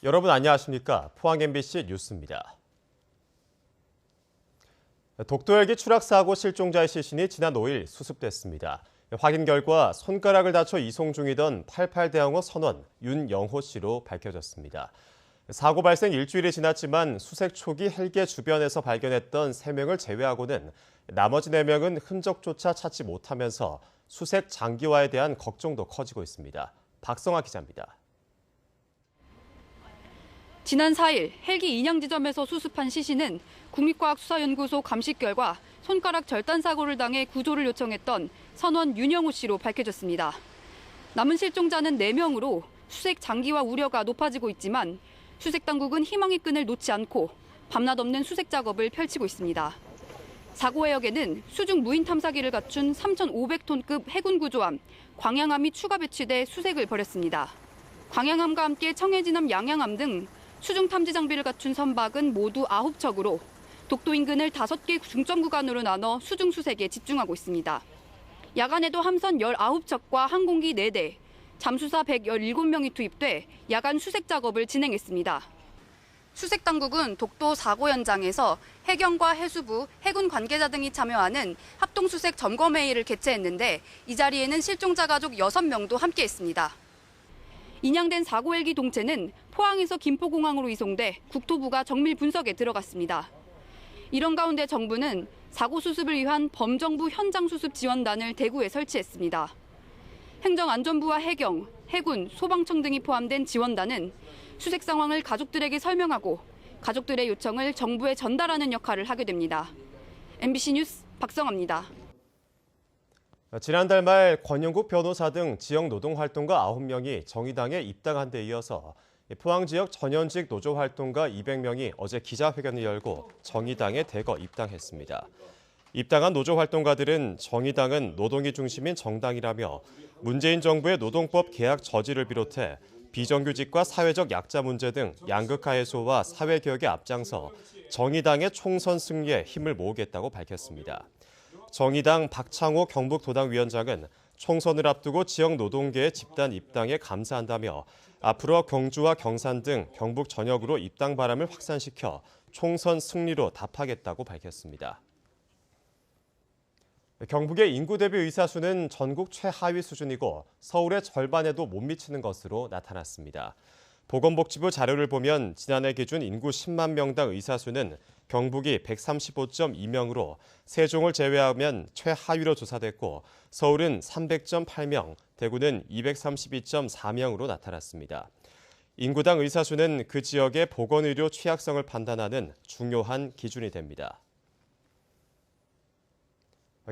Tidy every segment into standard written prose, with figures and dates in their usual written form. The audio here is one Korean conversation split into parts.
여러분 안녕하십니까? 포항 MBC 뉴스입니다. 독도 헬기 추락 사고 실종자의 시신이 지난 5일 수습됐습니다. 확인 결과 손가락을 다쳐 이송 중이던 88대항호 선원 윤영호 씨로 밝혀졌습니다. 사고 발생 일주일이 지났지만 수색 초기 헬기 주변에서 발견했던 3명을 제외하고는 나머지 4명은 흔적조차 찾지 못하면서 수색 장기화에 대한 걱정도 커지고 있습니다. 박성아 기자입니다. 지난 4일 헬기 인양 지점에서 수습한 시신은 국립과학수사연구소 감식 결과 손가락 절단 사고를 당해 구조를 요청했던 선원 윤영호 씨로 밝혀졌습니다. 남은 실종자는 4명으로 수색 장기화 우려가 높아지고 있지만 수색 당국은 희망의 끈을 놓지 않고 밤낮 없는 수색 작업을 펼치고 있습니다. 사고 해역에는 수중 무인 탐사기를 갖춘 3,500톤급 해군 구조함 광양함이 추가 배치돼 수색을 벌였습니다. 광양함과 함께 청해진함 양양함 등 수중 탐지 장비를 갖춘 선박은 모두 9척으로 독도 인근을 5개 중점 구간으로 나눠 수중 수색에 집중하고 있습니다. 야간에도 함선 19척과 항공기 4대, 잠수사 117명이 투입돼 야간 수색 작업을 진행했습니다. 수색 당국은 독도 사고 현장에서 해경과 해수부, 해군 관계자 등이 참여하는 합동수색 점검회의를 개최했는데 이 자리에는 실종자 가족 6명도 함께했습니다. 인양된 사고 헬기 동체는 포항에서 김포공항으로 이송돼 국토부가 정밀 분석에 들어갔습니다. 이런 가운데 정부는 사고 수습을 위한 범정부 현장 수습 지원단을 대구에 설치했습니다. 행정안전부와 해경, 해군, 소방청 등이 포함된 지원단은 수색 상황을 가족들에게 설명하고 가족들의 요청을 정부에 전달하는 역할을 하게 됩니다. MBC 뉴스 박성아입니다. 지난달 말 권영국 변호사 등 지역 노동활동가 9명이 정의당에 입당한 데 이어서 포항 지역 전현직 노조활동가 200명이 어제 기자회견을 열고 정의당에 대거 입당했습니다. 입당한 노조활동가들은 정의당은 노동이 중심인 정당이라며 문재인 정부의 노동법 개혁 저지를 비롯해 비정규직과 사회적 약자 문제 등 양극화 해소와 사회개혁에 앞장서 정의당의 총선 승리에 힘을 모으겠다고 밝혔습니다. 정의당 박창호 경북도당위원장은 총선을 앞두고 지역 노동계의 집단 입당에 감사한다며 앞으로 경주와 경산 등 경북 전역으로 입당 바람을 확산시켜 총선 승리로 답하겠다고 밝혔습니다. 경북의 인구 대비 의사수는 전국 최하위 수준이고 서울의 절반에도 못 미치는 것으로 나타났습니다. 보건복지부 자료를 보면 지난해 기준 인구 10만 명당 의사수는 경북이 135.2명으로 세종을 제외하면 최하위로 조사됐고 서울은 300.8명, 대구는 232.4명으로 나타났습니다. 인구당 의사수는 그 지역의 보건의료 취약성을 판단하는 중요한 기준이 됩니다.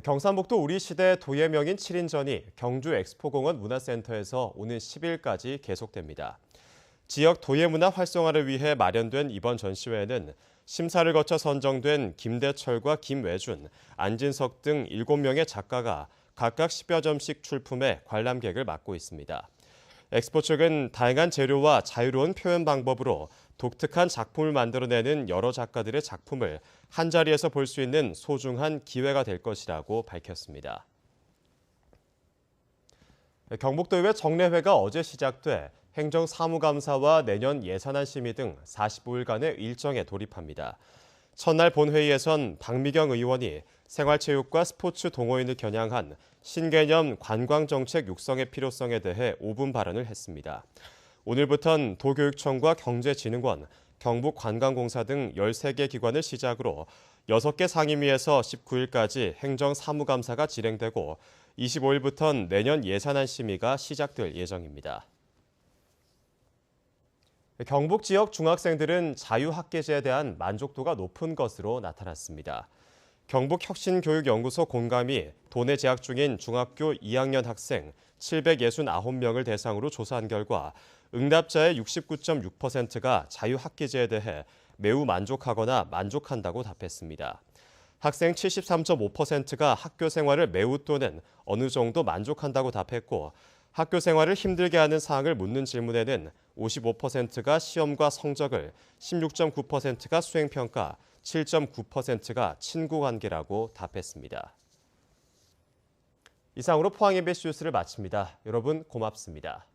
경상북도 우리시대 도예명인 7인전이 경주 엑스포공원 문화센터에서 오는 10일까지 계속됩니다. 지역 도예문화 활성화를 위해 마련된 이번 전시회에는 심사를 거쳐 선정된 김대철과 김외준, 안진석 등 7명의 작가가 각각 10여 점씩 출품해 관람객을 맡고 있습니다. 엑스포 측은 다양한 재료와 자유로운 표현 방법으로 독특한 작품을 만들어내는 여러 작가들의 작품을 한자리에서 볼 수 있는 소중한 기회가 될 것이라고 밝혔습니다. 경북도의회 정례회가 어제 시작돼 행정사무감사와 내년 예산안 심의 등 45일간의 일정에 돌입합니다. 첫날 본회의에선 박미경 의원이 생활체육과 스포츠 동호인을 겨냥한 신개념 관광정책 육성의 필요성에 대해 5분 발언을 했습니다. 오늘부터는 도교육청과 경제진흥원, 경북관광공사 등 13개 기관을 시작으로 6개 상임위에서 19일까지 행정사무감사가 진행되고 25일부터는 내년 예산안 심의가 시작될 예정입니다. 경북 지역 중학생들은 자유학계제에 대한 만족도가 높은 것으로 나타났습니다. 경북혁신교육연구소 공감이 도내 재학 중인 중학교 2학년 학생 769명을 대상으로 조사한 결과 응답자의 69.6%가 자유학기제에 대해 매우 만족하거나 만족한다고 답했습니다. 학생 73.5%가 학교 생활을 매우 또는 어느 정도 만족한다고 답했고 학교 생활을 힘들게 하는 사항을 묻는 질문에는 55%가 시험과 성적을, 16.9%가 수행평가, 7.9%가 친구관계라고 답했습니다. 이상으로 포항 MBC 뉴스를 마칩니다. 여러분 고맙습니다.